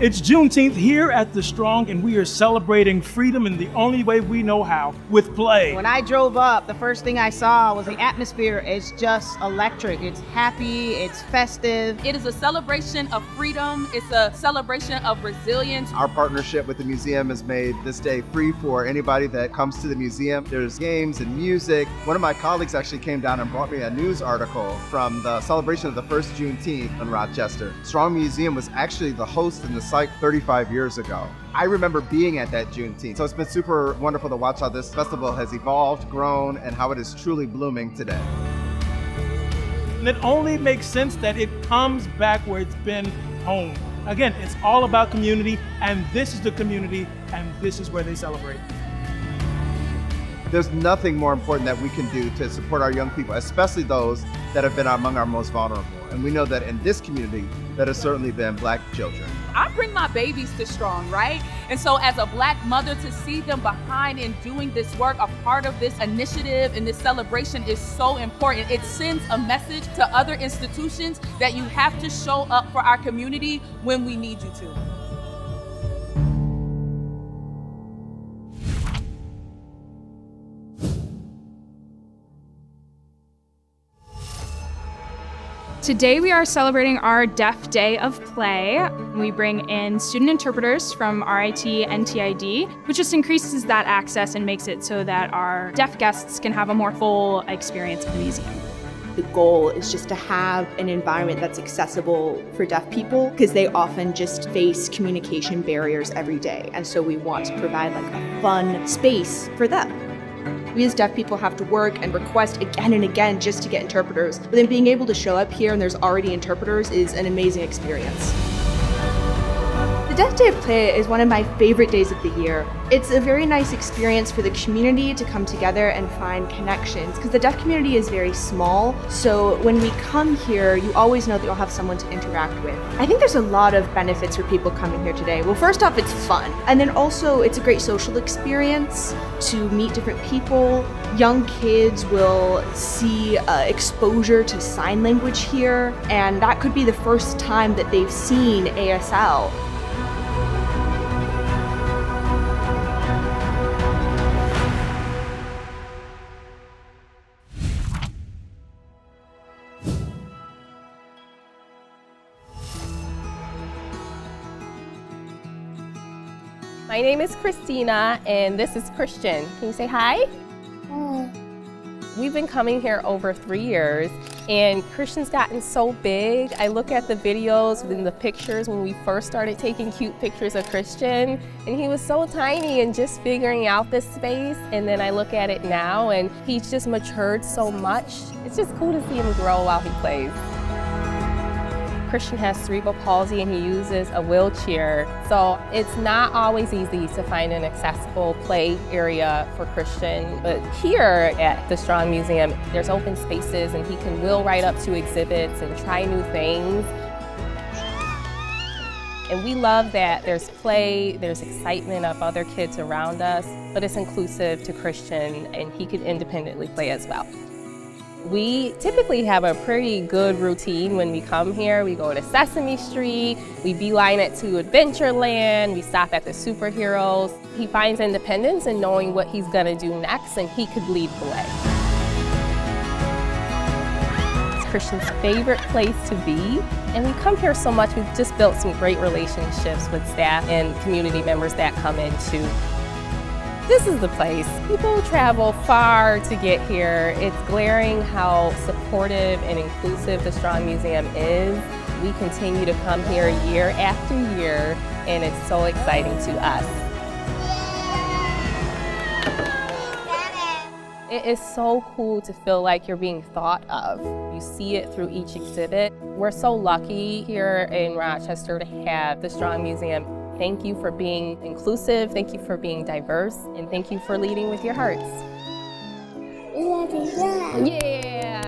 It's Juneteenth here at The Strong, and we are celebrating freedom in the only way we know how, with play. When I drove up, the first thing I saw was the atmosphere is just electric. It's happy, it's festive. It is a celebration of freedom. It's a celebration of resilience. Our partnership with the museum has made this day free for anybody that comes to the museum. There's games and music. One of my colleagues actually came down and brought me a news article from the celebration of the first Juneteenth in Rochester. Strong Museum was actually the host in the site 35 years ago. I remember being at that Juneteenth, so it's been super wonderful to watch how this festival has evolved, grown, and how it is truly blooming today. And it only makes sense that it comes back where it's been home. Again, it's all about community, and this is the community, and this is where they celebrate. There's nothing more important that we can do to support our young people, especially those that have been among our most vulnerable. And we know that in this community, that has certainly been Black children. I bring my babies to Strong, right? And so as a Black mother, to see them behind and doing this work, a part of this initiative and this celebration is so important. It sends a message to other institutions that you have to show up for our community when we need you to. Today we are celebrating our Deaf Day of Play. We bring in student interpreters from RIT and TID, which just increases that access and makes it so that our deaf guests can have a more full experience in the museum. The goal is just to have an environment that's accessible for deaf people because they often just face communication barriers every day. And so we want to provide like a fun space for them. We as deaf people have to work and request again and again just to get interpreters. But then being able to show up here and there's already interpreters is an amazing experience. The Deaf Day of Play is one of my favorite days of the year. It's a very nice experience for the community to come together and find connections because the deaf community is very small. So when we come here, you always know that you'll have someone to interact with. I think there's a lot of benefits for people coming here today. Well, first off, it's fun. And then also it's a great social experience to meet different people. Young kids will see exposure to sign language here, and that could be the first time that they've seen ASL. My name is Christina, and this is Christian. Can you say hi? We've been coming here over 3 years, and Christian's gotten so big. I look at the videos and the pictures when we first started taking cute pictures of Christian, and he was so tiny and just figuring out this space. And then I look at it now, and he's just matured so much. It's just cool to see him grow while he plays. Christian has cerebral palsy and he uses a wheelchair, so it's not always easy to find an accessible play area for Christian. But here at the Strong Museum, there's open spaces and he can wheel right up to exhibits and try new things. And we love that there's play, there's excitement of other kids around us, but it's inclusive to Christian and he can independently play as well. We typically have a pretty good routine when we come here. We go to Sesame Street, we beeline it to Adventureland, we stop at the superheroes. He finds independence in knowing what he's gonna do next, and he could lead the way. It's Christian's favorite place to be, and we come here so much. We've just built some great relationships with staff and community members that come in too. This is the place. People travel far to get here. It's glaring how supportive and inclusive the Strong Museum is. We continue to come here year after year, and it's so exciting to us. It is so cool to feel like you're being thought of. You see it through each exhibit. We're so lucky here in Rochester to have the Strong Museum. Thank you for being inclusive, thank you for being diverse, and thank you for leading with your hearts. Yeah!